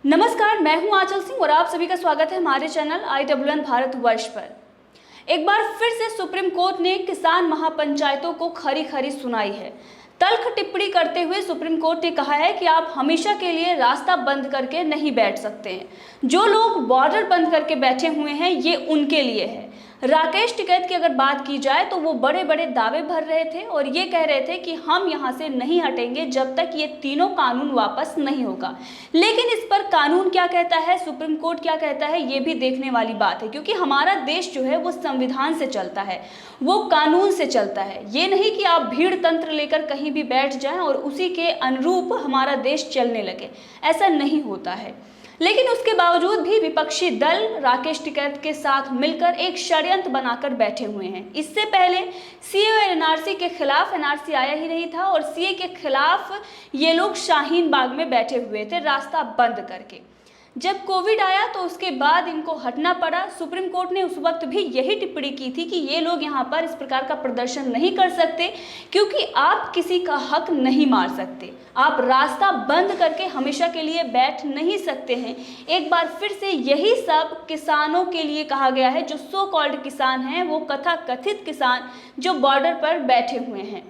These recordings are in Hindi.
नमस्कार, मैं हूं आंचल सिंह और आप सभी का स्वागत है हमारे चैनल IWN भारतवर्ष पर। एक बार फिर से सुप्रीम कोर्ट ने किसान महापंचायतों को खरी खरी सुनाई है। तल्ख टिप्पणी करते हुए सुप्रीम कोर्ट ने कहा है कि आप हमेशा के लिए रास्ता बंद करके नहीं बैठ सकते हैं। जो लोग बॉर्डर बंद करके बैठे हुए हैं ये उनके लिए है। राकेश टिकैत की अगर बात की जाए तो वो बड़े बड़े दावे भर रहे थे और ये कह रहे थे कि हम यहाँ से नहीं हटेंगे जब तक ये तीनों कानून वापस नहीं होगा। लेकिन इस पर कानून क्या कहता है, सुप्रीम कोर्ट क्या कहता है, ये भी देखने वाली बात है, क्योंकि हमारा देश जो है वो संविधान से चलता है, वो कानून से चलता है। ये नहीं कि आप भीड़ तंत्र लेकर कहीं भी बैठ जाएं और उसी के अनुरूप हमारा देश चलने लगे, ऐसा नहीं होता है। लेकिन उसके बावजूद भी विपक्षी दल राकेश टिकैत के साथ मिलकर एक षड्यंत्र बनाकर बैठे हुए हैं। इससे पहले सीए और एनआरसी के खिलाफ एनआरसी आया ही नहीं था और सीए के खिलाफ ये लोग शाहीन बाग में बैठे हुए थे रास्ता बंद करके। जब कोविड आया तो उसके बाद इनको हटना पड़ा। सुप्रीम कोर्ट ने उस वक्त भी यही टिप्पणी की थी कि ये लोग यहाँ पर इस प्रकार का प्रदर्शन नहीं कर सकते क्योंकि आप किसी का हक नहीं मार सकते, आप रास्ता बंद करके हमेशा के लिए बैठ नहीं सकते हैं। एक बार फिर से यही सब किसानों के लिए कहा गया है, जो सो कॉल्ड किसान हैं, वो कथित किसान जो बॉर्डर पर बैठे हुए हैं।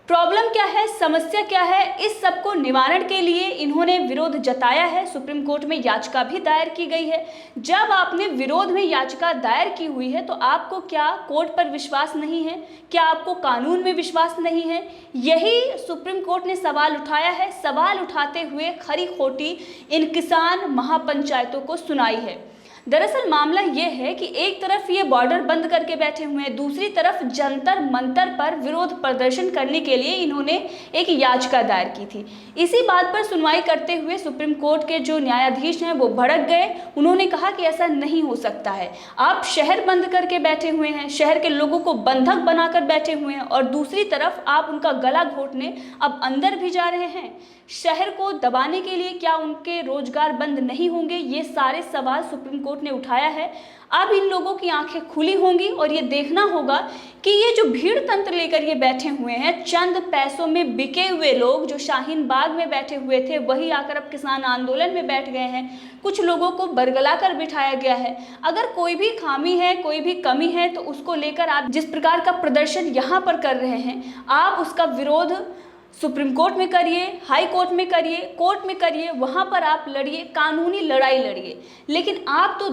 प्रॉब्लम क्या है, समस्या क्या है, इस सब को निवारण के लिए इन्होंने विरोध जताया है। सुप्रीम कोर्ट में याचिका भी दायर की गई है। जब आपने विरोध में याचिका दायर की हुई है तो आपको क्या कोर्ट पर विश्वास नहीं है, क्या आपको कानून में विश्वास नहीं है? यही सुप्रीम कोर्ट ने सवाल उठाया है। सवाल उठाते हुए खरी खोटी इन किसान महापंचायतों को सुनाई है। दरअसल मामला ये है कि एक तरफ ये बॉर्डर बंद करके बैठे हुए हैं, दूसरी तरफ जंतर मंतर पर विरोध प्रदर्शन करने के लिए इन्होंने एक याचिका दायर की थी। इसी बात पर सुनवाई करते हुए सुप्रीम कोर्ट के जो न्यायाधीश हैं वो भड़क गए। उन्होंने कहा कि ऐसा नहीं हो सकता है, आप शहर बंद करके बैठे हुए हैं, शहर के लोगों को बंधक बनाकर बैठे हुए हैं और दूसरी तरफ आप उनका गला घोटने अब अंदर भी जा रहे हैं। शहर को दबाने के लिए क्या उनके रोजगार बंद नहीं होंगे? ये सारे सवाल सुप्रीम कोर्ट ने उठाया है। अब इन लोगों की आंखें खुली होंगी और ये देखना होगा कि ये जो भीड़ तंत्र लेकर ये बैठे हुए हैं, चंद पैसों में बिके हुए लोग जो शाहीन बाग में बैठे हुए थे वही आकर अब किसान आंदोलन में बैठ गए हैं। कुछ लोगों को बरगला कर बिठाया गया है। अगर कोई भी खामी है, कोई भी कमी है तो उसको लेकर आप जिस प्रकार का प्रदर्शन यहाँ पर कर रहे हैं, आप उसका विरोध सुप्रीम कोर्ट में करिए, हाई कोर्ट में करिए, कोर्ट में करिए, वहाँ पर आप लड़िए, कानूनी लड़ाई लड़िए। लेकिन आप तो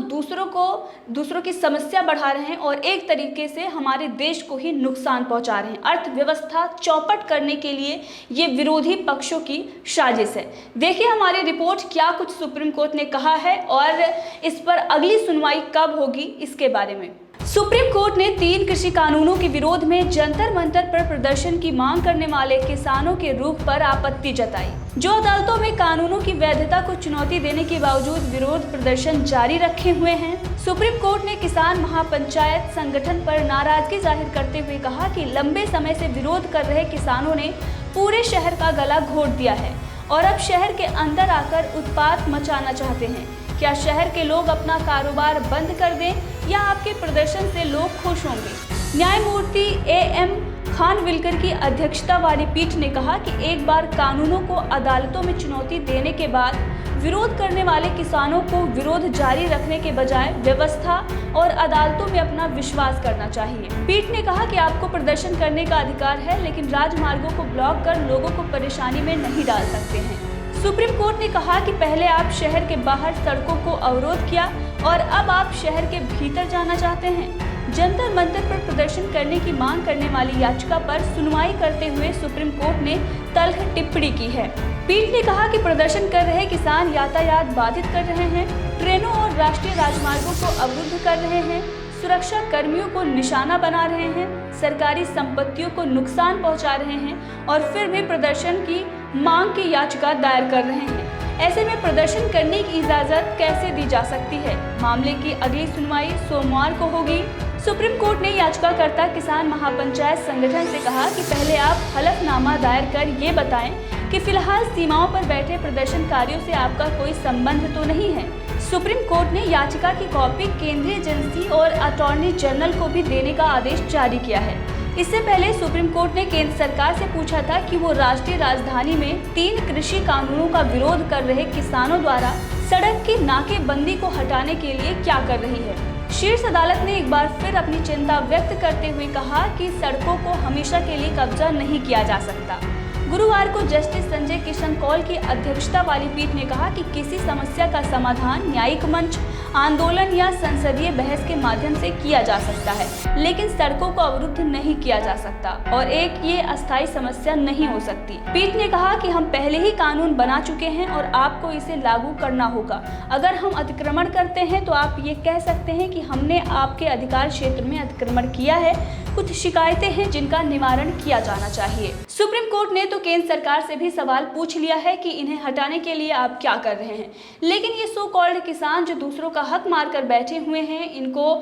दूसरों की समस्या बढ़ा रहे हैं और एक तरीके से हमारे देश को ही नुकसान पहुँचा रहे हैं। अर्थव्यवस्था चौपट करने के लिए ये विरोधी पक्षों की साजिश है। देखिए हमारी रिपोर्ट क्या कुछ सुप्रीम कोर्ट ने कहा है और इस पर अगली सुनवाई कब होगी इसके बारे में। सुप्रीम कोर्ट ने 3 कृषि कानूनों के विरोध में जंतर मंतर पर प्रदर्शन की मांग करने वाले किसानों के रुख पर आपत्ति जताई। जो अदालतों में कानूनों की वैधता को चुनौती देने के बावजूद विरोध प्रदर्शन जारी रखे हुए हैं। सुप्रीम कोर्ट ने किसान महापंचायत संगठन पर नाराजगी जाहिर करते हुए कहा कि लंबे समय से विरोध कर रहे किसानों ने पूरे शहर का गला घोट दिया है और अब शहर के अंदर आकर उत्पात मचाना चाहते हैं। क्या शहर के लोग अपना कारोबार बंद कर दें या आपके प्रदर्शन से लोग खुश होंगे? न्यायमूर्ति AM खानविलकर की अध्यक्षता वाली पीठ ने कहा कि एक बार कानूनों को अदालतों में चुनौती देने के बाद विरोध करने वाले किसानों को विरोध जारी रखने के बजाय व्यवस्था और अदालतों में अपना विश्वास करना चाहिए। पीठ ने कहा कि आपको प्रदर्शन करने का अधिकार है, लेकिन राजमार्गों को ब्लॉक कर लोगों को परेशानी में नहीं डाल सकते हैं। सुप्रीम कोर्ट ने कहा कि पहले आप शहर के बाहर सड़कों को अवरोध किया और अब आप शहर के भीतर जाना चाहते हैं। जंतर मंतर पर प्रदर्शन करने की मांग करने वाली याचिका पर सुनवाई करते हुए सुप्रीम कोर्ट ने तल्ख टिप्पणी की है। पीठ ने कहा कि प्रदर्शन कर रहे किसान यातायात बाधित कर रहे हैं, ट्रेनों और राष्ट्रीय राजमार्गों को अवरुद्ध कर रहे हैं, सुरक्षा कर्मियों को निशाना बना रहे हैं, सरकारी संपत्तियों को नुकसान पहुंचा रहे हैं और फिर भी प्रदर्शन की मांग की याचिका दायर कर रहे हैं। ऐसे में प्रदर्शन करने की इजाजत कैसे दी जा सकती है? मामले की अगली सुनवाई सोमवार को होगी। सुप्रीम कोर्ट ने याचिकाकर्ता किसान महापंचायत संगठन से कहा कि पहले आप हलफनामा दायर कर ये बताएं कि फिलहाल सीमाओं पर बैठे प्रदर्शनकारियों से आपका कोई संबंध तो नहीं है। सुप्रीम कोर्ट ने याचिका की कॉपी केंद्रीय एजेंसी और अटॉर्नी जनरल को भी देने का आदेश जारी किया है। इससे पहले सुप्रीम कोर्ट ने केंद्र सरकार से पूछा था कि वो राष्ट्रीय राजधानी में 3 कृषि कानूनों का विरोध कर रहे किसानों द्वारा सड़क की नाकेबंदी को हटाने के लिए क्या कर रही है? शीर्ष अदालत ने एक बार फिर अपनी चिंता व्यक्त करते हुए कहा कि सड़कों को हमेशा के लिए कब्जा नहीं किया जा सकता। गुरुवार को जस्टिस संजय किशन कौल की अध्यक्षता वाली पीठ ने कहा कि किसी समस्या का समाधान न्यायिक मंच, आंदोलन या संसदीय बहस के माध्यम से किया जा सकता है, लेकिन सड़कों को अवरुद्ध नहीं किया जा सकता और ये अस्थायी समस्या नहीं हो सकती। पीठ ने कहा कि हम पहले ही कानून बना चुके हैं और आपको इसे लागू करना होगा। अगर हम अतिक्रमण करते हैं तो आप ये कह सकते हैं कि हमने आपके अधिकार क्षेत्र में अतिक्रमण किया है। कुछ शिकायतें हैं जिनका निवारण किया जाना चाहिए। सुप्रीम कोर्ट ने तो केंद्र सरकार से भी सवाल पूछ लिया है कि इन्हें हटाने के लिए आप क्या कर रहे हैं, लेकिन ये सो कॉल्ड किसान जो दूसरों का हक मारकर बैठे हुए हैं, इनको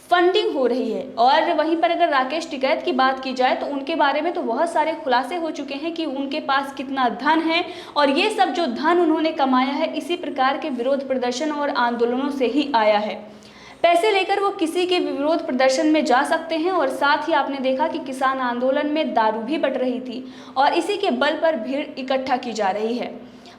फंडिंग हो रही है। और वहीं पर अगर राकेश टिकैत की बात की जाए तो उनके बारे में तो बहुत सारे खुलासे हो चुके हैं कि उनके पास कितना धन है और ये सब जो धन उन्होंने कमाया है इसी प्रकार के विरोध प्रदर्शन और आंदोलनों से ही आया है। पैसे लेकर वो किसी के विरोध प्रदर्शन में जा सकते हैं और साथ ही आपने देखा कि किसान आंदोलन में दारू भी बट रही थी और इसी के बल पर भीड़ इकट्ठा की जा रही है।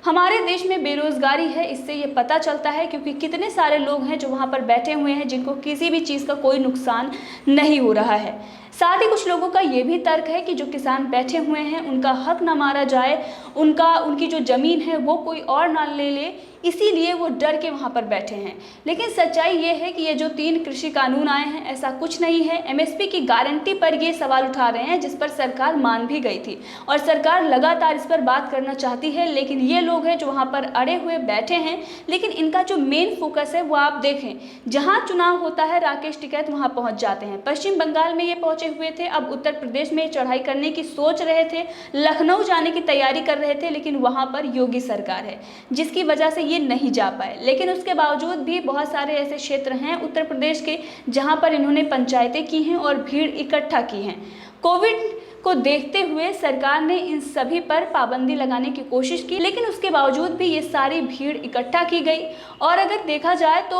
हमारे देश में बेरोजगारी है, इससे ये पता चलता है, क्योंकि कितने सारे लोग हैं जो वहाँ पर बैठे हुए हैं जिनको किसी भी चीज़ का कोई नुकसान नहीं हो रहा है। साथ ही कुछ लोगों का ये भी तर्क है कि जो किसान बैठे हुए हैं उनका हक ना मारा जाए, उनकी जो ज़मीन है वो कोई और ना ले ले, इसीलिए वो डर के वहाँ पर बैठे हैं। लेकिन सच्चाई ये है कि ये जो 3 कृषि कानून आए हैं ऐसा कुछ नहीं है। एमएसपी की गारंटी पर ये सवाल उठा रहे हैं जिस पर सरकार मान भी गई थी और सरकार लगातार इस पर बात करना चाहती है, लेकिन ये लोग हैं जो वहाँ पर अड़े हुए बैठे हैं। लेकिन इनका जो मेन फोकस है वो आप देखें, जहाँ चुनाव होता है राकेश टिकैत वहाँ पहुँच जाते हैं। पश्चिम बंगाल में ये पहुँचे हुए थे, अब उत्तर प्रदेश में चढ़ाई करने की सोच रहे थे, लखनऊ जाने की तैयारी कर रहे थे, लेकिन वहाँ पर योगी सरकार है जिसकी वजह से ये नहीं जा पाए। लेकिन उसके बावजूद भी बहुत सारे ऐसे क्षेत्र हैं उत्तर प्रदेश के जहाँ पर इन्होंने पंचायतें की हैं और भीड़ इकट्ठा की हैं। कोविड को देखते हुए सरकार ने इन सभी पर पाबंदी लगाने की कोशिश की, लेकिन उसके बावजूद भी ये सारी भीड़ इकट्ठा की गई। और अगर देखा जाए तो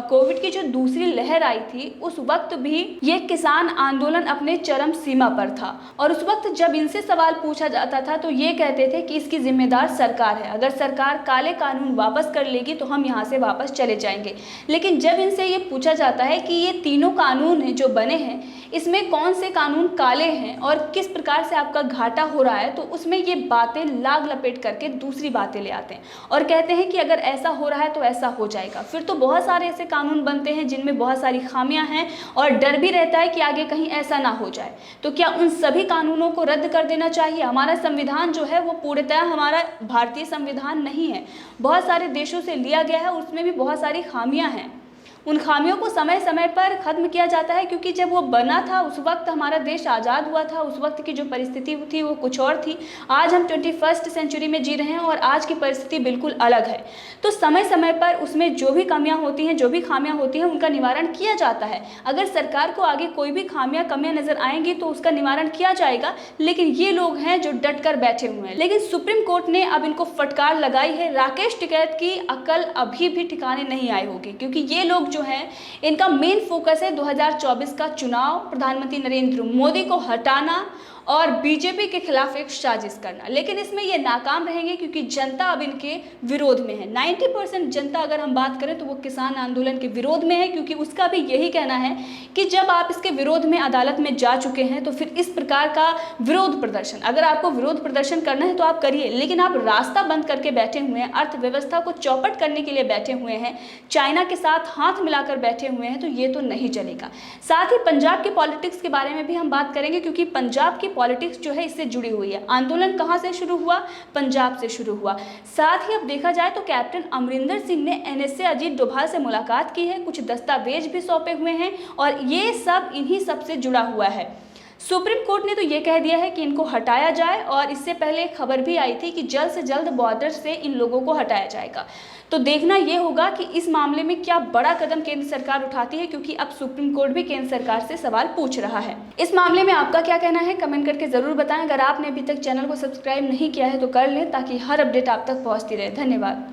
कोविड की जो दूसरी लहर आई थी उस वक्त भी ये किसान आंदोलन अपने चरम सीमा पर था और उस वक्त जब इनसे सवाल पूछा जाता था तो ये कहते थे कि इसकी जिम्मेदार सरकार है, अगर सरकार काले कानून वापस कर लेगी तो हम यहाँ से वापस चले जाएंगे। लेकिन जब इनसे ये पूछा जाता है कि ये तीनों कानून हैं जो बने हैं, इसमें कौन से कानून काले हैं और किस प्रकार से आपका घाटा हो रहा है, तो उसमें ये बातें लाग लपेट करके दूसरी बातें ले आते हैं और कहते हैं कि अगर ऐसा हो रहा है तो ऐसा हो जाएगा। फिर तो बहुत सारे ऐसे कानून बनते हैं जिनमें बहुत सारी खामियां हैं और डर भी रहता है कि आगे कहीं ऐसा ना हो जाए। तो क्या उन सभी कानूनों को रद्द कर देना चाहिए? हमारा संविधान जो है वो पूर्णतः हमारा भारतीय संविधान नहीं है, बहुत सारे देशों से लिया गया है, उसमें भी बहुत सारी खामियां हैं। उन खामियों को समय समय पर ख़त्म किया जाता है, क्योंकि जब वो बना था उस वक्त हमारा देश आज़ाद हुआ था, उस वक्त की जो परिस्थिति थी वो कुछ और थी। आज हम 21st सेंचुरी में जी रहे हैं और आज की परिस्थिति बिल्कुल अलग है। तो समय समय पर उसमें जो भी कमियां होती हैं, जो भी खामियां होती हैं, उनका निवारण किया जाता है। अगर सरकार को आगे कोई भी कमियां नज़र आएंगी तो उसका निवारण किया जाएगा, लेकिन ये लोग हैं जो डट कर बैठे हुए हैं। लेकिन सुप्रीम कोर्ट ने अब इनको फटकार लगाई है। राकेश टिकैत की अकल अभी भी ठिकाने नहीं आई होगी, क्योंकि ये लोग जो है इनका मेन फोकस है 2024 का चुनाव, प्रधानमंत्री नरेंद्र मोदी को हटाना और बीजेपी के खिलाफ एक साजिश करना। लेकिन इसमें ये नाकाम रहेंगे क्योंकि जनता अब इनके विरोध में है। 90% जनता अगर हम बात करें तो वो किसान आंदोलन के विरोध में है, क्योंकि उसका भी यही कहना है कि जब आप इसके विरोध में अदालत में जा चुके हैं तो फिर इस प्रकार का विरोध प्रदर्शन, अगर आपको विरोध प्रदर्शन करना है तो आप करिए, लेकिन आप रास्ता बंद करके बैठे हुए हैं, अर्थव्यवस्था को चौपट करने के लिए बैठे हुए हैं, चाइना के साथ हाथ मिलाकर बैठे हुए हैं, तो ये तो नहीं चलेगा। साथ ही पंजाब के पॉलिटिक्स के बारे में भी हम बात करेंगे, क्योंकि पंजाब की पॉलिटिक्स जो है इससे जुड़ी हुई है। आंदोलन कहां से शुरू हुआ? पंजाब से शुरू हुआ। साथ ही अब देखा जाए तो कैप्टन अमरिंदर सिंह ने एनएसए अजीत डोभाल से मुलाकात की है, कुछ दस्तावेज भी सौंपे हुए हैं और ये सब इन्हीं सब से जुड़ा हुआ है। सुप्रीम कोर्ट ने तो ये कह दिया है कि इनको हटाया जाए और इससे पहले खबर भी आई थी कि जल्द से जल्द बॉर्डर से इन लोगों को हटाया जाएगा। तो देखना ये होगा कि इस मामले में क्या बड़ा कदम केंद्र सरकार उठाती है, क्योंकि अब सुप्रीम कोर्ट भी केंद्र सरकार से सवाल पूछ रहा है। इस मामले में आपका क्या कहना है कमेंट करके जरूर बताएं। अगर आपने अभी तक चैनल को सब्सक्राइब नहीं किया है तो कर लें, ताकि हर अपडेट आप तक पहुंचती रहे। धन्यवाद।